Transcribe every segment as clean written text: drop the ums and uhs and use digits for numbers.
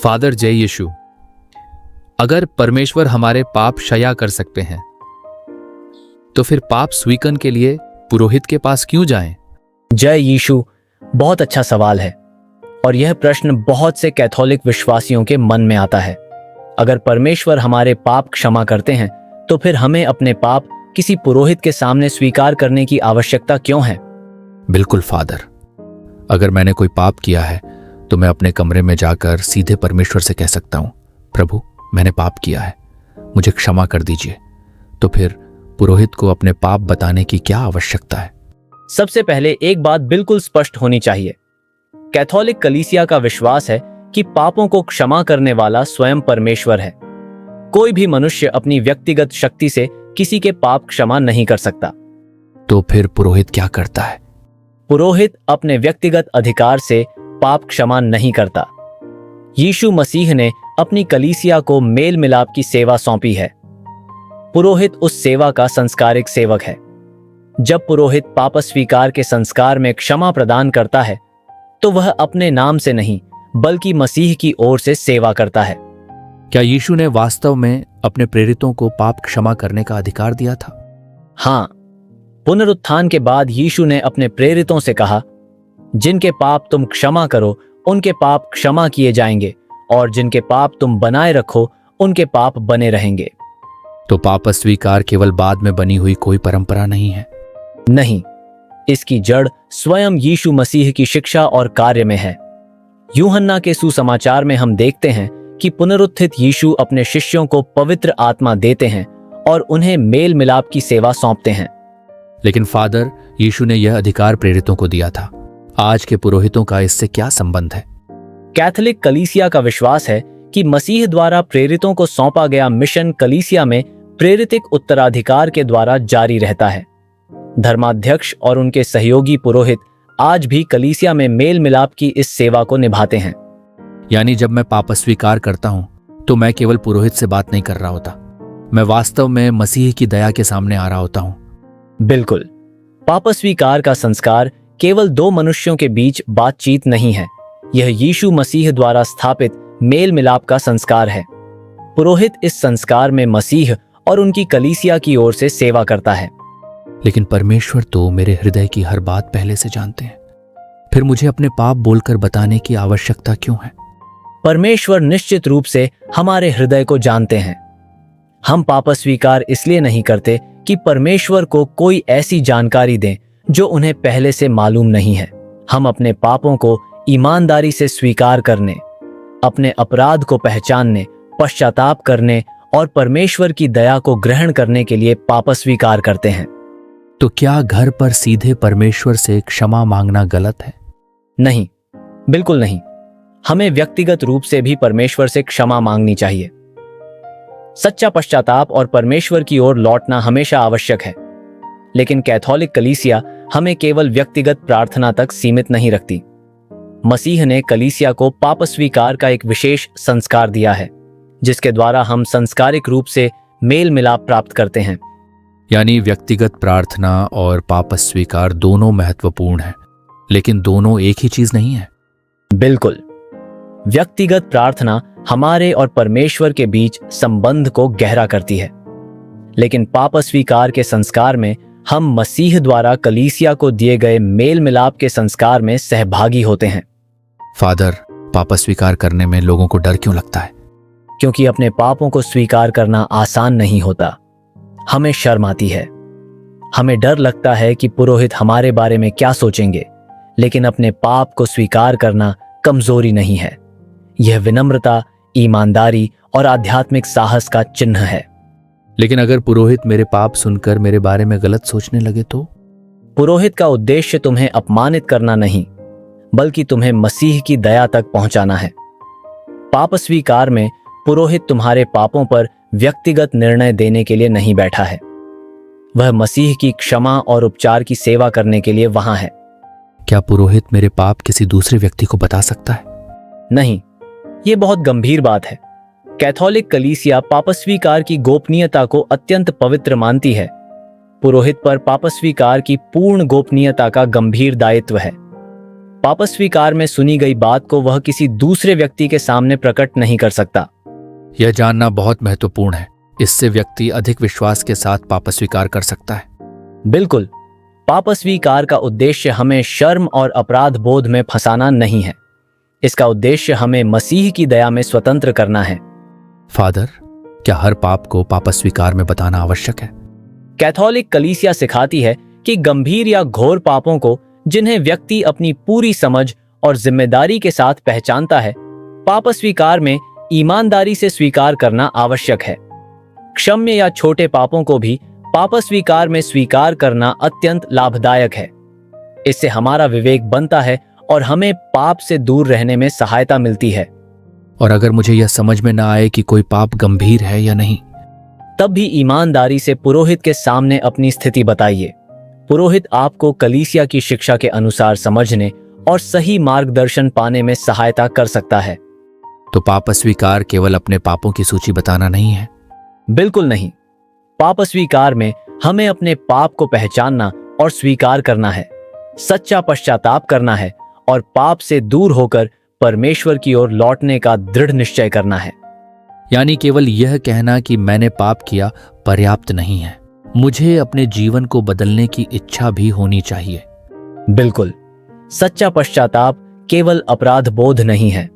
Father जय यीशु, अगर परमेश्वर हमारे पाप क्षया कर सकते हैं तो फिर पाप स्वीकरण के लिए पुरोहित के पास क्यों जाएं? जय यीशु, बहुत अच्छा सवाल है और यह प्रश्न बहुत से कैथोलिक विश्वासियों के मन में आता है। अगर परमेश्वर हमारे पाप क्षमा करते हैं तो फिर हमें अपने पाप किसी पुरोहित के सामने स्वीकार करने की आवश्यकता क्यों है? बिल्कुल फादर, अगर मैंने कोई पाप किया है तो मैं अपने कमरे में जाकर सीधे परमेश्वर से कह सकता हूं, प्रभु मैंने पाप किया है, मुझे क्षमा कर दीजिए। तो फिर पुरोहित को अपने पाप बताने की क्या आवश्यकता है? सबसे पहले एक बात बिल्कुल स्पष्ट होनी चाहिए। कैथोलिक कलीसिया का विश्वास है कि पापों को क्षमा करने वाला स्वयं परमेश्वर है। कोई भी मनुष्य अपनी व्यक्तिगत शक्ति से किसी के पाप क्षमा नहीं कर सकता। तो फिर पुरोहित क्या करता है? पुरोहित अपने व्यक्तिगत अधिकार से पाप क्षमा नहीं करता। यीशु मसीह ने अपनी कलीसिया को मेल मिलाप की सेवा सौंपी है। पुरोहित उस सेवा का संस्कारिक सेवक है। जब पुरोहित पाप स्वीकार के संस्कार में क्षमा प्रदान करता है तो वह अपने नाम से नहीं बल्कि मसीह की ओर से सेवा करता है। क्या यीशु ने वास्तव में अपने प्रेरितों को पाप क्षमा करने का अधिकार दिया था? हाँ, पुनरुत्थान के बाद यीशु ने अपने प्रेरितों से कहा, जिनके पाप तुम क्षमा करो उनके पाप क्षमा किए जाएंगे और जिनके पाप तुम बनाए रखो उनके पाप बने रहेंगे। तो पाप स्वीकार केवल बाद में बनी हुई कोई परंपरा नहीं है? नहीं, इसकी जड़ स्वयं यीशु मसीह की शिक्षा और कार्य में है। यूहन्ना के सुसमाचार में हम देखते हैं कि पुनरुत्थित यीशु अपने शिष्यों को पवित्र आत्मा देते हैं और उन्हें मेल मिलाप की सेवा सौंपते हैं। लेकिन फादर, यीशु ने यह अधिकार प्रेरितों को दिया था। आज के पुरोहितों का इससे क्या संबंध है? कैथोलिक कलीसिया का विश्वास है कि मसीह द्वारा प्रेरितों को सौंपा गया मिशन कलीसिया में प्रेरितिक उत्तराधिकार के द्वारा जारी रहता है। धर्माध्यक्ष और उनके सहयोगी पुरोहित आज भी कलीसिया में मेल मिलाप की इस सेवा को निभाते हैं। यानी जब मैं पाप स्वीकार करता हूं तो मैं केवल पुरोहित से बात नहीं कर रहा होता, मैं वास्तव में मसीह की दया के सामने आ रहा होता हूं। बिल्कुल, पाप स्वीकार का संस्कार केवल दो मनुष्यों के बीच बातचीत नहीं है, यह यीशु मसीह द्वारा स्थापित मेल मिलाप का संस्कार है। पुरोहित इस संस्कार में मसीह और उनकी कलीसिया की ओर से सेवा करता है। लेकिन परमेश्वर तो मेरे हृदय की हर बात पहले से जानते हैं, फिर मुझे अपने पाप बोलकर बताने की आवश्यकता क्यों है? परमेश्वर निश्चित रूप से हमारे हृदय को जानते हैं। हम पाप स्वीकार इसलिए नहीं करते कि परमेश्वर को कोई ऐसी जानकारी दें जो उन्हें पहले से मालूम नहीं है। हम अपने पापों को ईमानदारी से स्वीकार करने, अपने अपराध को पहचानने, पश्चाताप करने और परमेश्वर की दया को ग्रहण करने के लिए पाप स्वीकार करते हैं। तो क्या घर पर सीधे परमेश्वर से क्षमा मांगना गलत है? नहीं, बिल्कुल नहीं। हमें व्यक्तिगत रूप से भी परमेश्वर से क्षमा मांगनी चाहिए। सच्चा पश्चाताप और परमेश्वर की ओर लौटना हमेशा आवश्यक है। लेकिन कैथोलिक कलीसिया हमें केवल व्यक्तिगत प्रार्थना तक सीमित नहीं रखती। मसीह ने कलीसिया को पाप स्वीकार का एक विशेष संस्कार दिया है, जिसके द्वारा हम सांस्कारिक रूप से मेल मिलाप प्राप्त करते हैं। यानी व्यक्तिगत प्रार्थना और पाप स्वीकार दोनों महत्वपूर्ण हैं, लेकिन दोनों एक ही चीज नहीं है। बिल्कुल, व्यक्तिगत प्रार्थना हमारे और परमेश्वर के बीच संबंध को गहरा करती है, लेकिन पाप स्वीकार के संस्कार में हम मसीह द्वारा कलीसिया को दिए गए मेल मिलाप के संस्कार में सहभागी होते हैं। फादर, पाप स्वीकार करने में लोगों को डर क्यों लगता है? क्योंकि अपने पापों को स्वीकार करना आसान नहीं होता। हमें शर्म आती है। हमें डर लगता है कि पुरोहित हमारे बारे में क्या सोचेंगे। लेकिन अपने पाप को स्वीकार करना कमजोरी नहीं है, यह विनम्रता, ईमानदारी और आध्यात्मिक साहस का चिन्ह है। लेकिन अगर पुरोहित मेरे पाप सुनकर मेरे बारे में गलत सोचने लगे तो? पुरोहित का उद्देश्य तुम्हें अपमानित करना नहीं, बल्कि तुम्हें मसीह की दया तक पहुंचाना है। पाप स्वीकार में पुरोहित तुम्हारे पापों पर व्यक्तिगत निर्णय देने के लिए नहीं बैठा है, वह मसीह की क्षमा और उपचार की सेवा करने के लिए वहां है। क्या पुरोहित मेरे पाप किसी दूसरे व्यक्ति को बता सकता है? नहीं, यह बहुत गंभीर बात है। कैथोलिक कलीसिया पाप स्वीकार की गोपनीयता को अत्यंत पवित्र मानती है। पुरोहित पर पाप स्वीकार की पूर्ण गोपनीयता का गंभीर दायित्व है। पाप स्वीकार में सुनी गई बात को वह किसी दूसरे व्यक्ति के सामने प्रकट नहीं कर सकता। यह जानना बहुत महत्वपूर्ण है। इससे व्यक्ति अधिक विश्वास के साथ पाप स्वीकार कर सकता है। बिल्कुल, पाप स्वीकार का उद्देश्य हमें शर्म और अपराध बोध में फंसाना नहीं है। इसका उद्देश्य हमें मसीह की दया में स्वतंत्र करना है। फादर, क्या हर पाप को पाप स्वीकार में बताना आवश्यक है? कैथोलिक कलीसिया सिखाती है कि गंभीर या घोर पापों को, जिन्हें व्यक्ति अपनी पूरी समझ और जिम्मेदारी के साथ पहचानता है, पाप स्वीकार में ईमानदारी से स्वीकार करना आवश्यक है। क्षम्य या छोटे पापों को भी पाप स्वीकार में स्वीकार करना अत्यंत लाभदायक है। इससे हमारा विवेक बनता है और हमें पाप से दूर रहने में सहायता मिलती है। और अगर मुझे यह समझ में ना आए कि कोई पाप गंभीर है या नहीं, तब भी ईमानदारी से पुरोहित के सामने अपनी स्थिति बताइए। पुरोहित आपको कलीसिया की शिक्षा के अनुसार समझने और सही मार्गदर्शन पाने में सहायता कर सकता है। तो पाप स्वीकार केवल अपने पापों की सूची बताना नहीं है? बिल्कुल नहीं। पाप स्वीकार में हमें अपने पाप को पहचानना और स्वीकार करना है, सच्चा पश्चाताप करना है और पाप से दूर होकर परमेश्वर की ओर लौटने का दृढ़ निश्चय करना है। यानी केवल यह कहना कि मैंने पाप किया पर्याप्त नहीं है, मुझे अपने जीवन को बदलने की इच्छा भी होनी चाहिए। बिल्कुल, सच्चा पश्चाताप केवल अपराध बोध नहीं है।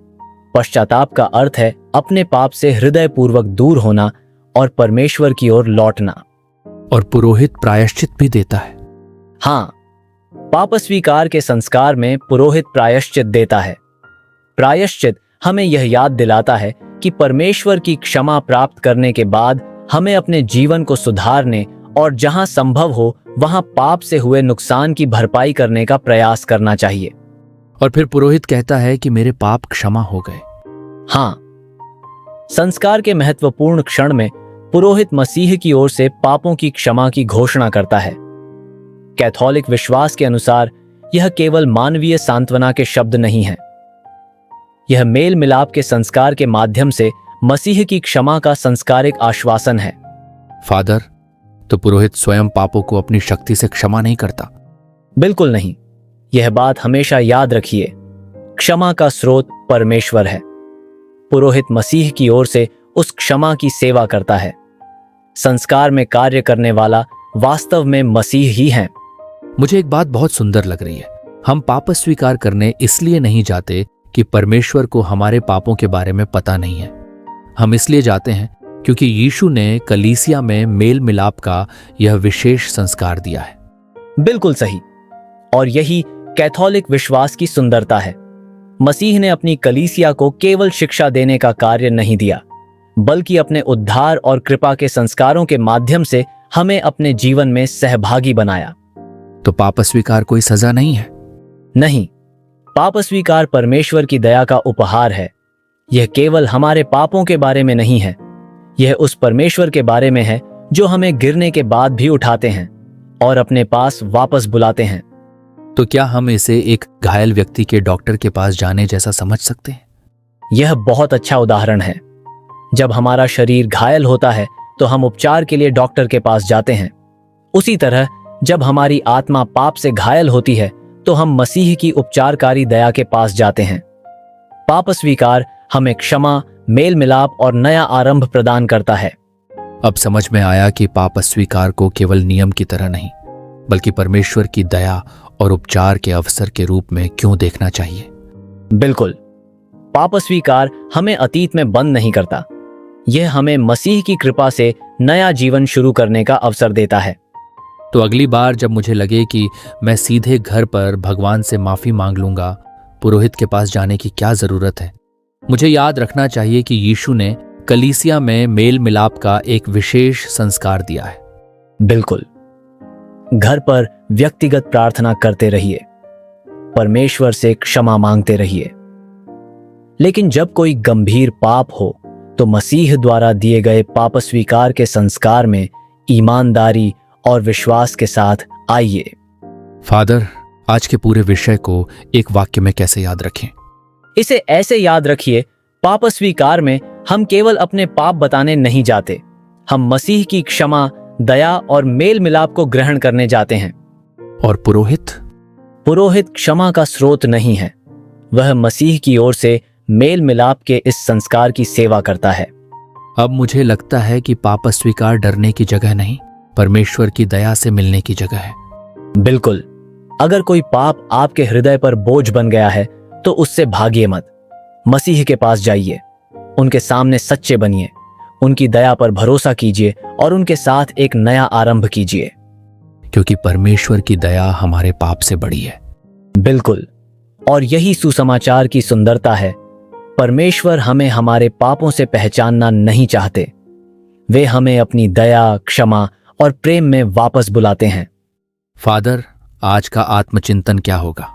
पश्चाताप का अर्थ है अपने पाप से हृदयपूर्वक दूर होना और परमेश्वर की ओर लौटना। और पुरोहित प्रायश्चित भी देता है। हाँ, पाप स्वीकार के संस्कार में पुरोहित प्रायश्चित देता है। प्रायश्चित हमें यह याद दिलाता है कि परमेश्वर की क्षमा प्राप्त करने के बाद हमें अपने जीवन को सुधारने और जहां संभव हो वहां पाप से हुए नुकसान की भरपाई करने का प्रयास करना चाहिए। और फिर पुरोहित कहता है कि मेरे पाप क्षमा हो गए। हाँ, संस्कार के महत्वपूर्ण क्षण में पुरोहित मसीह की ओर से पापों की क्षमा की घोषणा करता है। कैथोलिक विश्वास के अनुसार यह केवल मानवीय सांत्वना के शब्द नहीं है। यह मेल मिलाप के संस्कार के माध्यम से मसीह की क्षमा का संस्कारिक आश्वासन है। फादर, तो पुरोहित स्वयं पापों को अपनी शक्ति से क्षमा नहीं करता? बिल्कुल नहीं। यह बात हमेशा याद रखिए, क्षमा का स्रोत परमेश्वर है। पुरोहित मसीह की ओर से उस क्षमा की सेवा करता है। संस्कार में कार्य करने वाला वास्तव में मसीह ही है। मुझे एक बात बहुत सुंदर लग रही है। हम पाप स्वीकार करने इसलिए नहीं जाते कि परमेश्वर को हमारे पापों के बारे में पता नहीं है। हम इसलिए जाते हैं क्योंकि यीशु ने कलीसिया में मेल मिलाप का यह विशेष संस्कार दिया है। बिल्कुल सही। और यही कैथोलिक विश्वास की सुंदरता है। मसीह ने अपनी कलीसिया को केवल शिक्षा देने का कार्य नहीं दिया, बल्कि अपने उद्धार और कृपा के संस्कारों के माध्यम से हमें अपने जीवन में सहभागी बनाया। तो पाप स्वीकार कोई सजा नहीं है? नहीं, पाप स्वीकार परमेश्वर की दया का उपहार है। यह केवल हमारे पापों के बारे में नहीं है, यह उस परमेश्वर के बारे में है जो हमें गिरने के बाद भी उठाते हैं और अपने पास वापस बुलाते हैं। तो क्या हम इसे एक घायल व्यक्ति के डॉक्टर के पास जाने जैसा समझ सकते हैं? यह बहुत अच्छा उदाहरण है। जब हमारा शरीर घायल होता है तो हम उपचार के लिए डॉक्टर के पास जाते हैं। उसी तरह जब हमारी आत्मा पाप से घायल होती है तो हम मसीह की उपचारकारी दया के पास जाते हैं। पाप स्वीकार हमें क्षमा, मेल मिलाप और नया आरंभ प्रदान करता है। अब समझ में आया कि पाप स्वीकार को केवल नियम की तरह नहीं, बल्कि परमेश्वर की दया और उपचार के अवसर के रूप में क्यों देखना चाहिए। बिल्कुल, पाप स्वीकार हमें अतीत में बंद नहीं करता। यह हमें मसीह की कृपा से नया जीवन शुरू करने का अवसर देता है। तो अगली बार जब मुझे लगे कि मैं सीधे घर पर भगवान से माफी मांग लूंगा, पुरोहित के पास जाने की क्या जरूरत है? मुझे याद रखना चाहिए कि यीशु ने कलीसिया में मेल मिलाप का एक विशेष संस्कार दिया है। बिल्कुल, घर पर व्यक्तिगत प्रार्थना करते रहिए, परमेश्वर से क्षमा मांगते रहिए। लेकिन जब कोई गंभीर पाप हो तो मसीह द्वारा दिए गए पाप स्वीकार के संस्कार में ईमानदारी और विश्वास के साथ आइए। फादर, आज के पूरे विषय को एक वाक्य में कैसे याद रखें? इसे ऐसे याद रखिए, पाप स्वीकार में हम केवल अपने पाप बताने नहीं जाते, हम मसीह की क्षमा, दया और मेल मिलाप को ग्रहण करने जाते हैं। और पुरोहित? पुरोहित क्षमा का स्रोत नहीं है, वह मसीह की ओर से मेल मिलाप के इस संस्कार की सेवा करता है। अब मुझे लगता है कि पाप स्वीकार डरने की जगह नहीं, परमेश्वर की दया से मिलने की जगह है। बिल्कुल। अगर कोई पाप आपके हृदय पर बोझ बन गया है तो उससे भागिए मत। मसीह के पास जाइए, उनके सामने सच्चे बनिए, उनकी दया पर भरोसा कीजिए और उनके साथ एक नया आरंभ कीजिए। क्योंकि परमेश्वर की दया हमारे पाप से बड़ी है। बिल्कुल। और यही सुसमाचार की सुंदरता है। परमेश्वर हमें हमारे पापों से पहचानना नहीं चाहते, वे हमें अपनी दया, क्षमा और प्रेम में वापस बुलाते हैं। फादर, आज का आत्मचिंतन क्या होगा?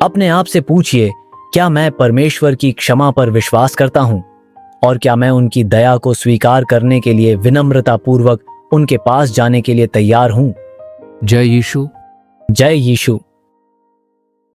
अपने आप से पूछिए, क्या मैं परमेश्वर की क्षमा पर विश्वास करता हूं? और क्या मैं उनकी दया को स्वीकार करने के लिए विनम्रता पूर्वक उनके पास जाने के लिए तैयार हूं? जय यीशु। जय यीशु।